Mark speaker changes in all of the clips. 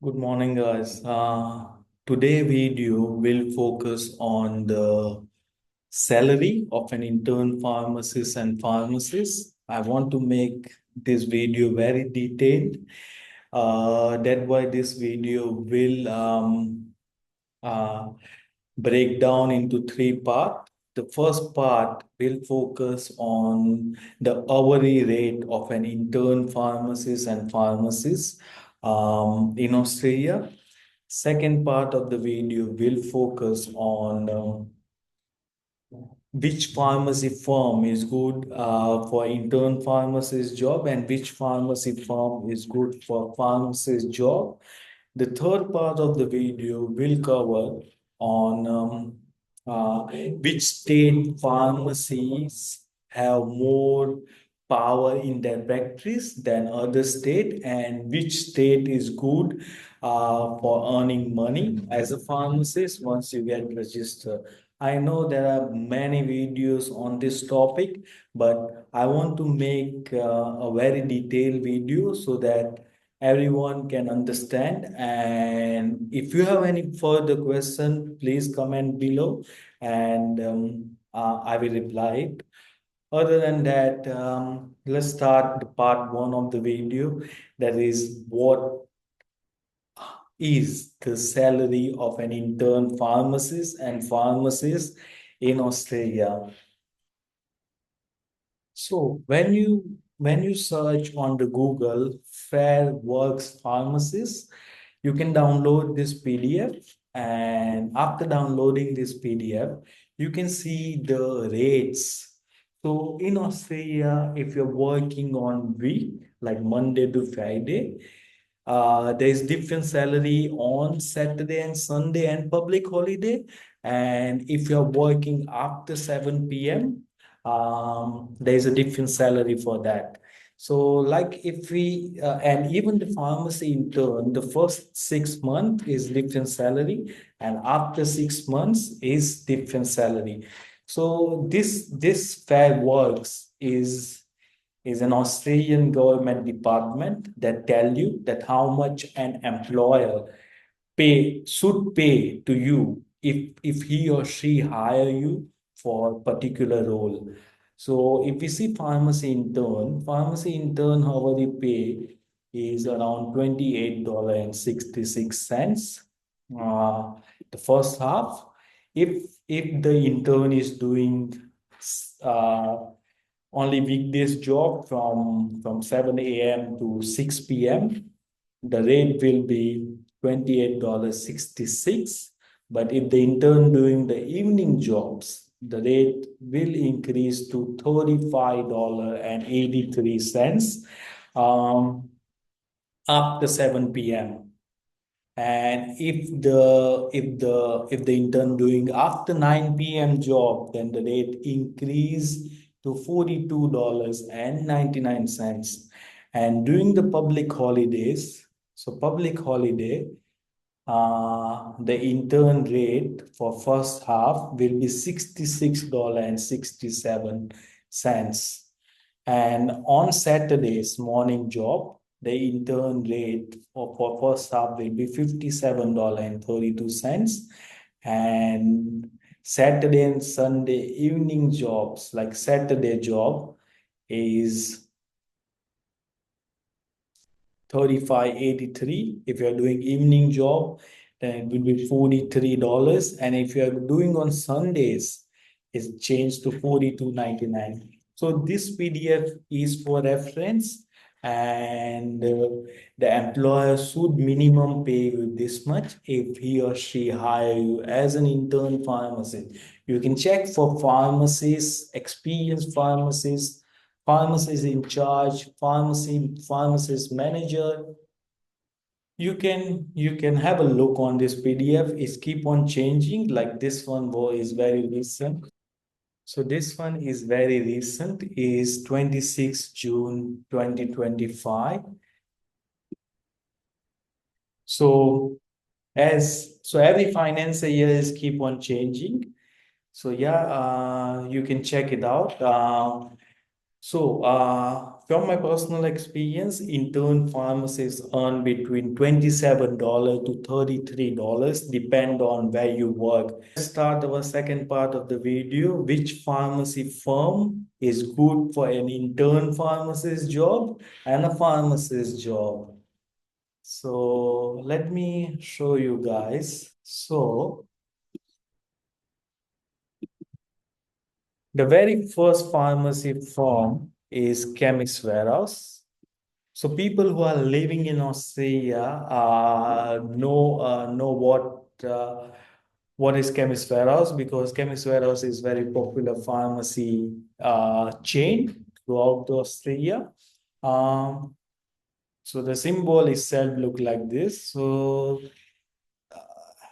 Speaker 1: Good morning, guys. Today video will focus on the salary of an intern pharmacist and pharmacist. I want to make this video very detailed. That's why this video will uh, break down into three parts. The first part will focus on the hourly rate of an intern pharmacist and pharmacist in Australia. Second part of the video will focus on which pharmacy firm is good for intern pharmacist job and which pharmacy firm is good for pharmacist job. The third part of the video will cover on which state pharmacies have more power in their factories than other state and which state is good for earning money as a pharmacist once you get registered. I know there are many videos on this topic, but I want to make a very detailed video so that everyone can understand. And if you have any further question, please comment below and I will reply it. Other than that, let's start the part one of the video. That is, what is the salary of an intern pharmacist and pharmacist in Australia? So when you search on the Google Fair Works Pharmacist, you can download this PDF, and after downloading this PDF, you can see the rates. So in Australia, if you're working on week like Monday to Friday, there's different salary on Saturday and Sunday and public holiday. And if you're working after 7 p.m., there's a different salary for that. So, like if we, and even the pharmacy intern, the first 6 months is different salary, and after 6 months is different salary. So this fair works is an Australian government department that tell you that how much an employer should pay to you if he or she hire you for a particular role. So if we see pharmacy intern hourly pay is around $28.66. The first half. If the intern is doing uh, only weekdays job from 7 a.m. to 6 p.m., the rate will be $28.66. But if the intern doing the evening jobs, the rate will increase to $35.83 after 7 p.m. And if the intern doing after 9 p.m. job, then the rate increase to $42.99. And during the public holidays, so public holiday, the intern rate for first half will be $66.67. And on Saturdays, morning job, the intern rate for first half will be $57.32. And Saturday and Sunday evening jobs, like Saturday job, is 35.83. If you're doing evening job, then it will be $43. And if you're doing on Sundays, it's changed to $42.99. So this PDF is for reference, and the employer should minimum pay you this much if he or she hire you as an intern pharmacist. You can check for pharmacists, experienced pharmacists, pharmacist in charge, pharmacist manager. You can have a look on this PDF. It's keep on changing. Like this one is very recent. So this one is very recent, is 26 June 2025. So every financial year is keep on changing. So yeah, you can check it out. So From my personal experience, intern pharmacists earn between $27 to $33, depend on where you work. Let's start our second part of the video. Which pharmacy firm is good for an intern pharmacist job and a pharmacist job? So let me show you guys. So the very first pharmacy firm is Chemist Warehouse. So people who are living in Australia know what is Chemist Warehouse, because Chemist Warehouse is very popular pharmacy chain throughout Australia. Um, so the symbol itself look like this. So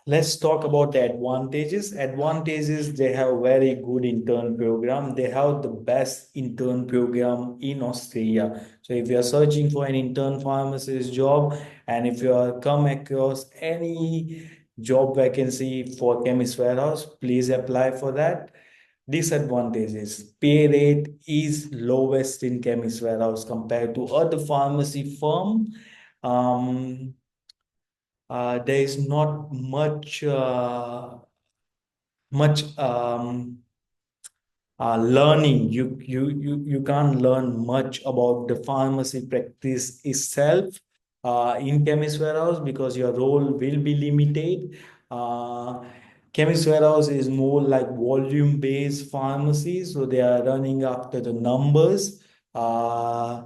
Speaker 1: let's talk about the advantages. Advantages, they have very good intern program. They have the best intern program in Australia. So if you are searching for an intern pharmacist job, and if you are come across any job vacancy for Chemist Warehouse, please apply for that. Disadvantages: pay rate is lowest in Chemist Warehouse compared to other pharmacy firm. Um, there is not much learning. You can't learn much about the pharmacy practice itself in Chemist Warehouse, because your role will be limited. uh, Chemist Warehouse is more like volume based pharmacy, so they are running after the numbers. uh,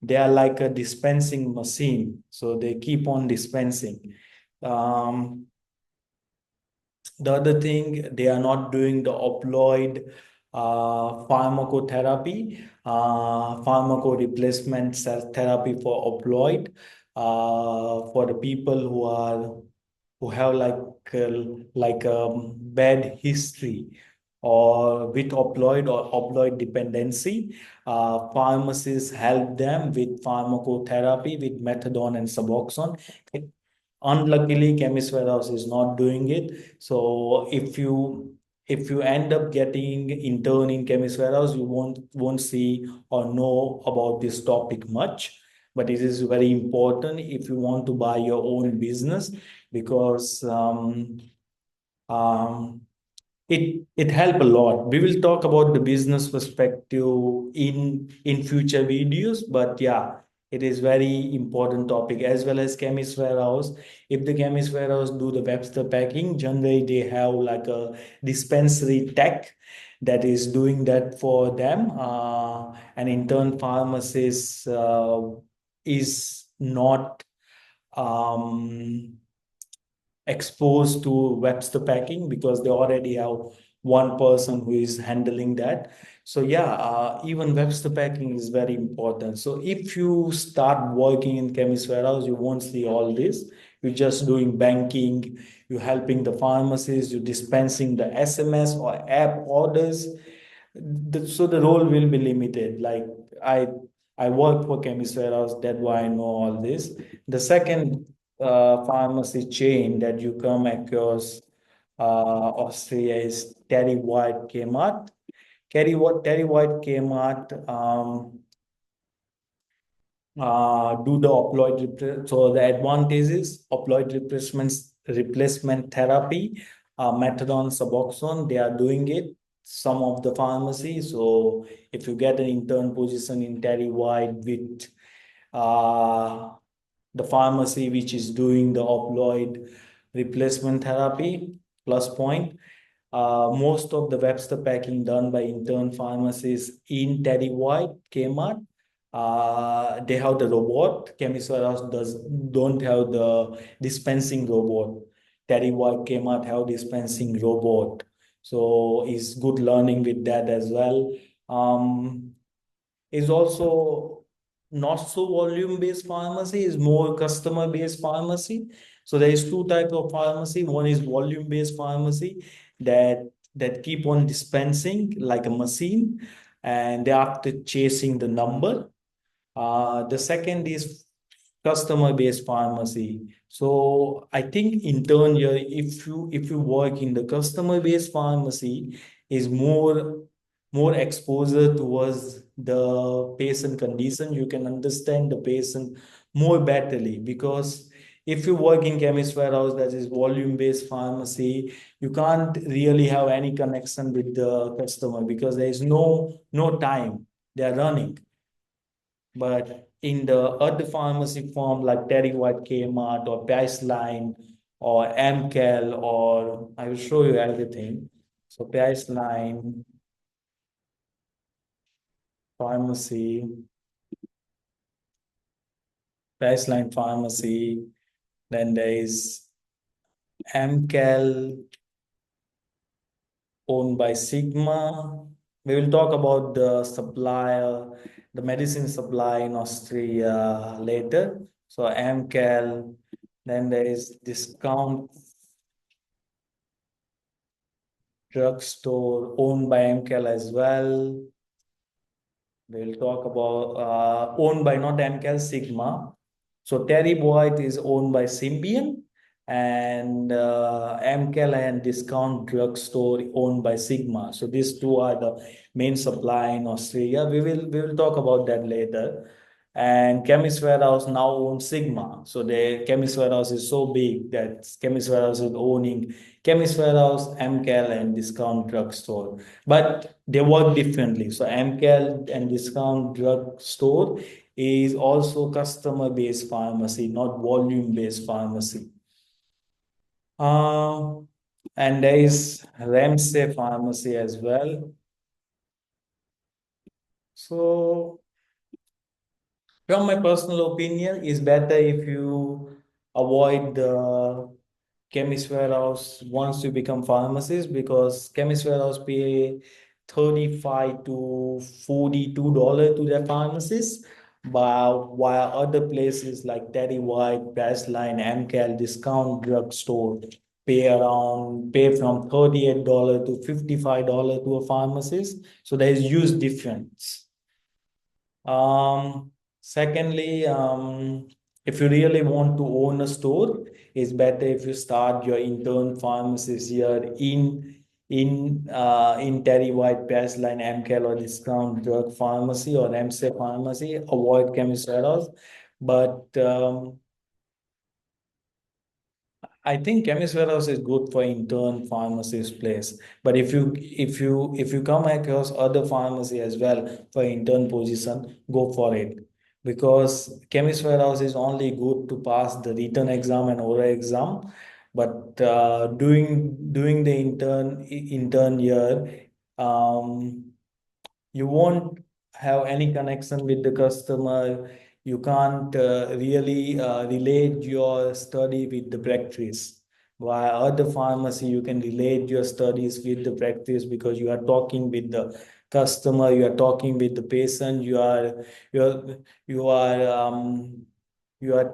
Speaker 1: they are like a dispensing machine, so they keep on dispensing. um, the other thing, they are not doing the opioid pharmacotherapy, pharmaco replacement cell therapy for opioid, for the people who have like a bad history or with opioid or opioid dependency. Pharmacists help them with pharmacotherapy with methadone and suboxone. Unluckily, Chemist Warehouse is not doing it. So if you end up getting intern in Chemist Warehouse, you won't see or know about this topic much. But it is very important if you want to buy your own business, because um, it help a lot. We will talk about the business perspective in future videos, but yeah, it is very important topic, as well as Chemist Warehouse. If the Chemist Warehouse do the Webster packing, generally they have like a dispensary tech that is doing that for them. An intern pharmacist is not um exposed to Webster packing, because they already have one person who is handling that. So yeah, even Webster packing is very important. So if you start working in Chemist Warehouse, you won't see all this. You're just doing banking, you're helping the pharmacist, you're dispensing the SMS or app orders. So the role will be limited. Like I I work for Chemist Warehouse, that's why I know all this. The second pharmacy chain that you come across Austria is Terry White Kmart. Terry White Kmart do the so the advantages: opioid replacement therapy, methadone, suboxone. They are doing it. Some of the pharmacies. So if you get an intern position in Terry White with uh, the pharmacy which is doing the opioid replacement therapy, plus point. Most of the Webster packing done by intern pharmacists in Teddy White, Kmart. They have the robot. Chemist Warehouse don't have the dispensing robot. Teddy White, Kmart have dispensing robot. So it's good learning with that as well. Is also not so volume based pharmacy, is more customer based pharmacy. So there is two types of pharmacy. One is volume based pharmacy that keep on dispensing like a machine, and they after chasing the number. The second is customer based pharmacy. So I think in turn here, if you work in the customer based pharmacy, is more exposure towards the patient condition, you can understand the patient more betterly. Because if you work in chemist warehouse, that is volume based pharmacy, you can't really have any connection with the customer because there is no time, they are running. But in the other pharmacy form like Terry White Kmart or Priceline or MCAL, or I will show you everything. So Priceline Pharmacy, Priceline Pharmacy, then there is MCAL owned by Sigma. We will talk about the supplier, the medicine supply in Austria later. So MCAL, then there is discount drugstore owned by MCAL as well. We'll talk about owned by not MCAL, Sigma. So Terry Boyd is owned by Symbian, and MCAL and Discount Drugstore owned by Sigma. So these two are the main supply in Australia. We will talk about that later. And Chemist Warehouse now owns Sigma. So the Chemist Warehouse is so big that Chemist Warehouse is owning Chemist Warehouse, MCAL, and Discount Drugstore. But they work differently. So MCAL and Discount Drugstore is also customer-based pharmacy, not volume-based pharmacy. Uh, and there is Ramsay Pharmacy as well. So from my personal opinion, it's better if you avoid the chemist warehouse once you become pharmacist, because chemist warehouse pay 35 to $42 to their pharmacists, while other places like Terry White, Priceline, MCAL, Discount Drugstore pay from $38 to $55 to a pharmacist. So there is huge difference. Secondly, if you really want to own a store, it's better if you start your intern pharmacist year in Terry White, Priceline, MCAL, or Discount Drug Pharmacy or MC Pharmacy. Avoid chemist warehouse, but I think chemist warehouse is good for intern pharmacist place. But if you come across other pharmacy as well for intern position, go for it. Because chemist warehouse is only good to pass the written exam and oral exam. But doing the intern year, you won't have any connection with the customer. You can't really relate your study with the practice. While other pharmacy, you can relate your studies with the practice because you are talking with the customer, you are talking with the patient, you are you are you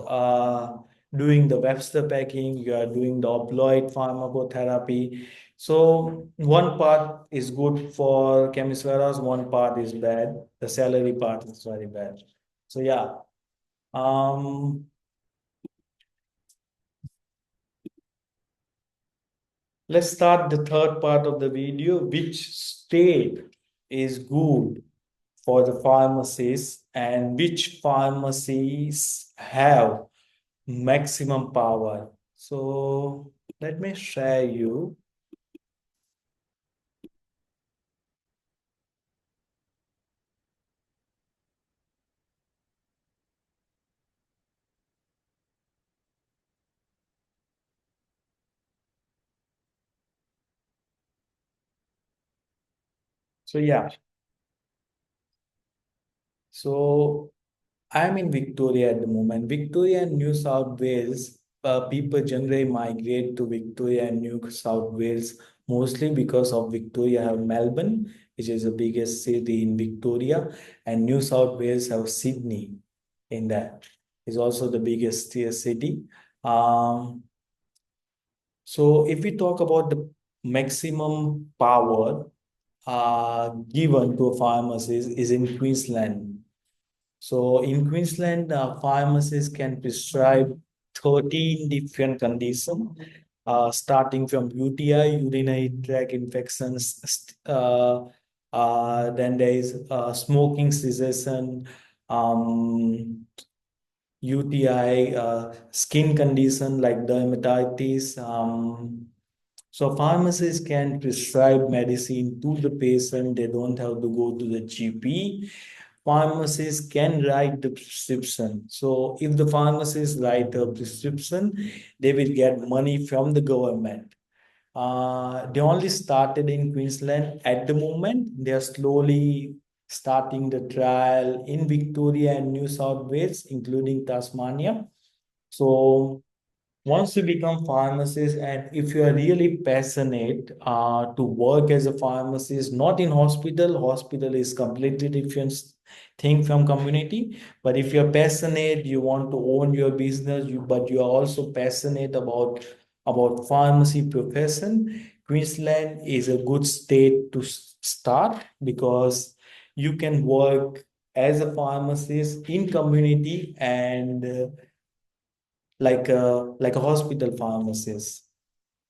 Speaker 1: are doing the Webster packing, you are doing the opioid pharmacotherapy. So one part is good for chemist warehouse, one part is bad. The salary part is very bad. So yeah. Um, let's start the third part of the video. Which state is good for the pharmacies and which pharmacies have maximum power? So let me share you. So yeah. So I'm in Victoria at the moment. Victoria and New South Wales, people generally migrate to Victoria and New South Wales mostly because of Victoria have Melbourne, which is the biggest city in Victoria, and New South Wales have Sydney in that. Is also the biggest city. Um, so if we talk about the maximum power given to a pharmacist is in Queensland. So in Queensland, pharmacists can prescribe 13 different conditions, starting from UTI, urinary tract infections, Then there is smoking cessation, um, UTI, skin condition like dermatitis. So pharmacists can prescribe medicine to the patient. They don't have to go to the GP. Pharmacists can write the prescription. So if the pharmacist write a prescription, they will get money from the government. They only started in Queensland at the moment. They are slowly starting the trial in Victoria and New South Wales, including Tasmania. So once you become pharmacist, and if you are really passionate to work as a pharmacist, not in hospital is completely different thing from community. But if you're passionate, you want to own your business, but you are also passionate about pharmacy profession, Queensland is a good state to start, because you can work as a pharmacist in community, and like a hospital pharmacist.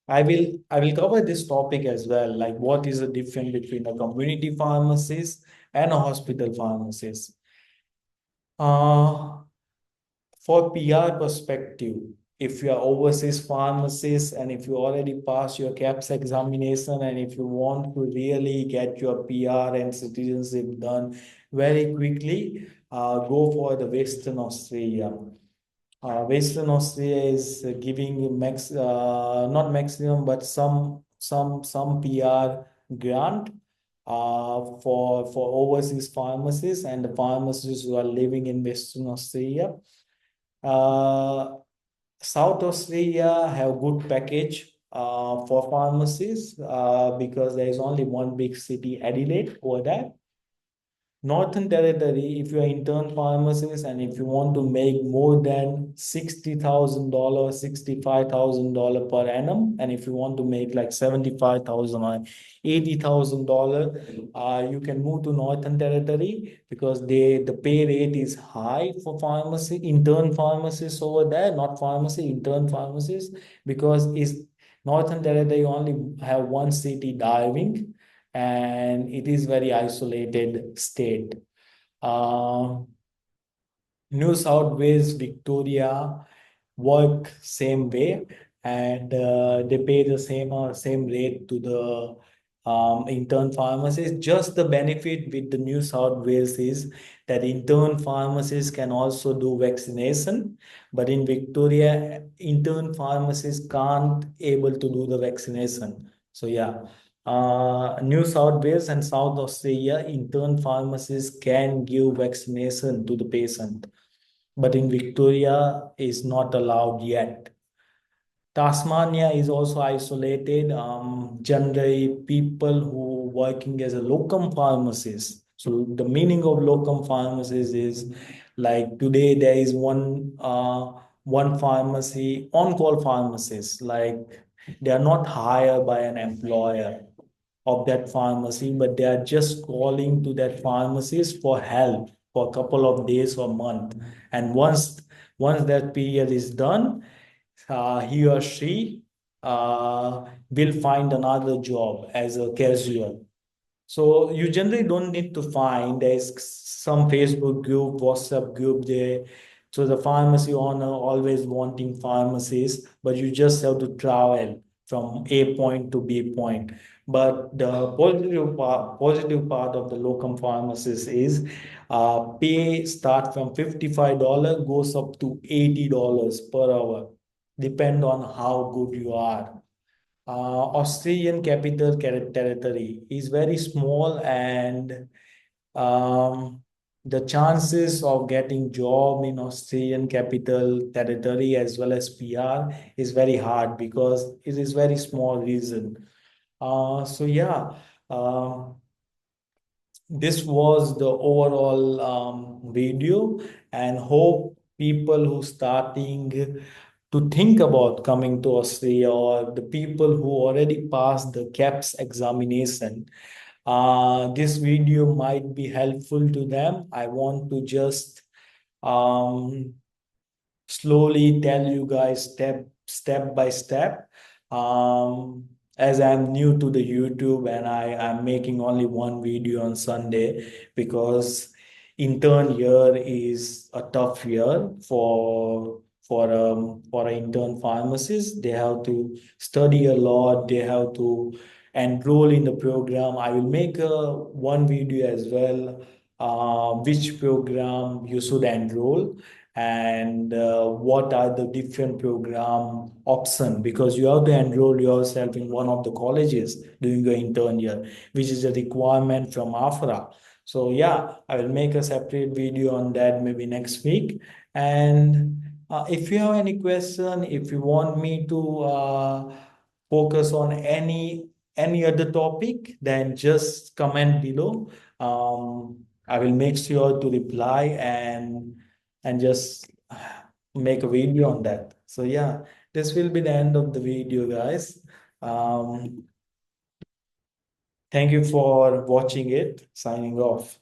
Speaker 1: I will cover this topic as well, like what is the difference between a community pharmacist and a hospital pharmacist. Uh, for PR perspective, if you are overseas pharmacist and if you already passed your CAPS examination, and if you want to really get your PR and citizenship done very quickly, go for the Western Australia. Western Australia is giving not maximum, but some PR grant for overseas pharmacists and the pharmacists who are living in Western Australia. Uh, South Australia have good package for pharmacists because there is only one big city, Adelaide, over there. Northern Territory, if you're intern pharmacist and if you want to make more than $60,000, $65,000 per annum, and if you want to make like 75,000 or $80,000, you can move to Northern Territory, because the pay rate is high for pharmacy, intern pharmacists over there, not pharmacy, intern pharmacists, because is Northern Territory only have one city, Darwin, and it is very isolated state. Uh, New South Wales, Victoria work same way, and they pay the same rate to the intern pharmacists. Just the benefit with the New South Wales is that intern pharmacists can also do vaccination, but in Victoria, intern pharmacists can't able to do the vaccination. So yeah, New South Wales and South Australia, intern pharmacists can give vaccination to the patient, but in Victoria is not allowed yet. Tasmania is also isolated. Generally, people who working as a locum pharmacist. So the meaning of locum pharmacist is like today there is one pharmacy on-call pharmacist. Like they are not hired by an employer of that pharmacy, but they are just calling to that pharmacist for help for a couple of days or month. And once that period is done, he or she will find another job as a casual. So you generally don't need to find. There's some Facebook group, WhatsApp group there. So the pharmacy owner always wanting pharmacies, but you just have to travel from A point to B point. But the positive part of the locum pharmacist is pay start from $55, goes up to $80 per hour, depend on how good you are. Australian Capital Territory is very small, and um, the chances of getting job in Australian Capital Territory as well as PR is very hard, because it is very small region. So yeah, uh, this was the overall video, and hope people who starting to think about coming to Australia, or the people who already passed the CAPS examination, this video might be helpful to them. I want to just um, slowly tell you guys step by step. as I'm new to the YouTube and I'm making only one video on Sunday because intern year is a tough year for an intern pharmacist. They have to study a lot. They have to enroll in the program. I will make a one video as well, which program you should enroll and what are the different program option, because you have to enroll yourself in one of the colleges during your intern year, which is a requirement from AFRA. So yeah, I will make a separate video on that maybe next week. And if you have any question, if you want me to focus on any other topic, then just comment below. I will make sure to reply and just make a video on that. So yeah, this will be the end of the video, guys. Um, Thank you for watching it. Signing off.